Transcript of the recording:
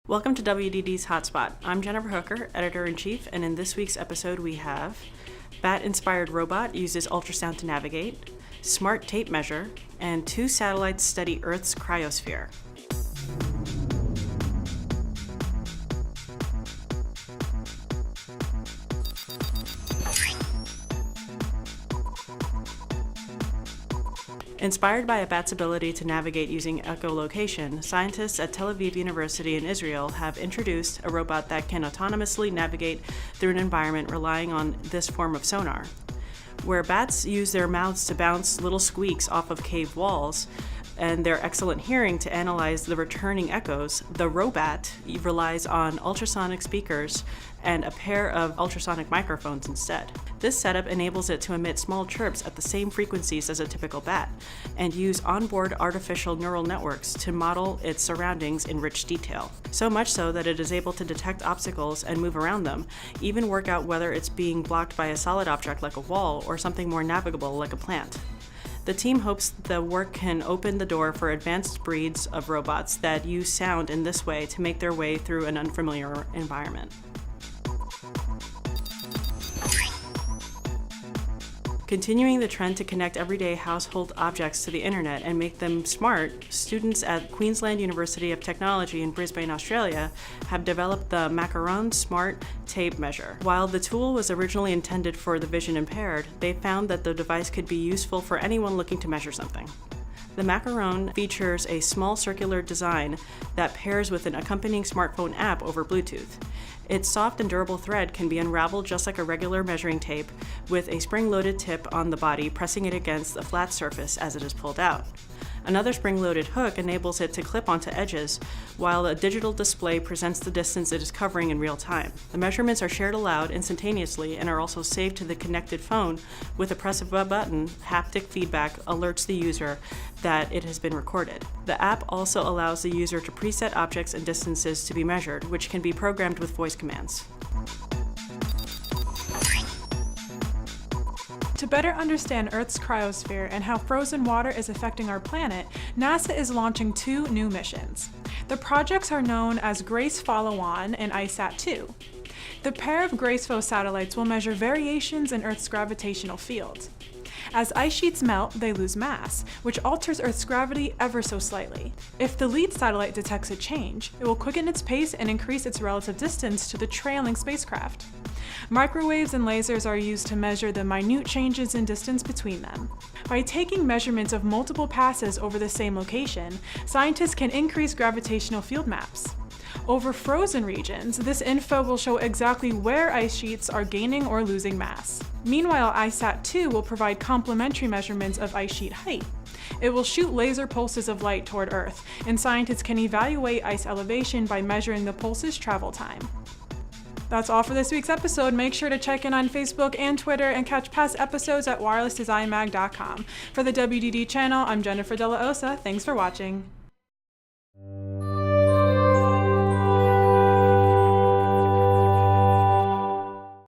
Welcome to WDD's HotSpot. I'm Jennifer Hooker, Editor-in-Chief, and in this week's episode we have BatInspired robot uses ultrasound to navigate, smart tape measure, and 2 satellites study Earth's cryosphere. Inspired by a bat's ability to navigate using echolocation, scientists at Tel Aviv University in Israel have introduced a robot that can autonomously navigate through an environment relying on this form of sonar. Where bats use their mouths to bounce little squeaks off of cave walls and their excellent hearing to analyze the returning echoes, the robot relies on ultrasonic speakers and a pair of ultrasonic microphones instead. This setup enables it to emit small chirps at the same frequencies as a typical bat and use onboard artificial neural networks to model its surroundings in rich detail. So much so that it is able to detect obstacles and move around them, even work out whether it's being blocked by a solid object like a wall or something more navigable like a plant. The team hopes the work can open the door for advanced breeds of robots that use sound in this way to make their way through an unfamiliar environment. Continuing the trend to connect everyday household objects to the internet and make them smart, students at Queensland University of Technology in Brisbane, Australia, have developed the Macaron Smart Tape Measure. While the tool was originally intended for the vision impaired, they found that the device could be useful for anyone looking to measure something. The Macaron features a small circular design that pairs with an accompanying smartphone app over Bluetooth. Its soft and durable thread can be unraveled just like a regular measuring tape, with a spring-loaded tip on the body pressing it against a flat surface as it is pulled out. Another spring-loaded hook enables it to clip onto edges, while a digital display presents the distance it is covering in real time. The measurements are shared aloud instantaneously and are also saved to the connected phone. With a press of a button, haptic feedback alerts the user that it has been recorded. The app also allows the user to preset objects and distances to be measured, which can be programmed with voice commands. To better understand Earth's cryosphere and how frozen water is affecting our planet, NASA is launching 2 new missions. The projects are known as GRACE Follow-On and ISAT-2. The pair of GRACE-FO satellites will measure variations in Earth's gravitational field. As ice sheets melt, they lose mass, which alters Earth's gravity ever so slightly. If the lead satellite detects a change, it will quicken its pace and increase its relative distance to the trailing spacecraft. Microwaves and lasers are used to measure the minute changes in distance between them. By taking measurements of multiple passes over the same location, scientists can increase gravitational field maps. Over frozen regions, this info will show exactly where ice sheets are gaining or losing mass. Meanwhile, ISAT-2 will provide complementary measurements of ice sheet height. It will shoot laser pulses of light toward Earth, and scientists can evaluate ice elevation by measuring the pulse's travel time. That's all for this week's episode. Make sure to check in on Facebook and Twitter and catch past episodes at wirelessdesignmag.com. For the WDD channel, I'm Jennifer De La Osa. Thanks for watching.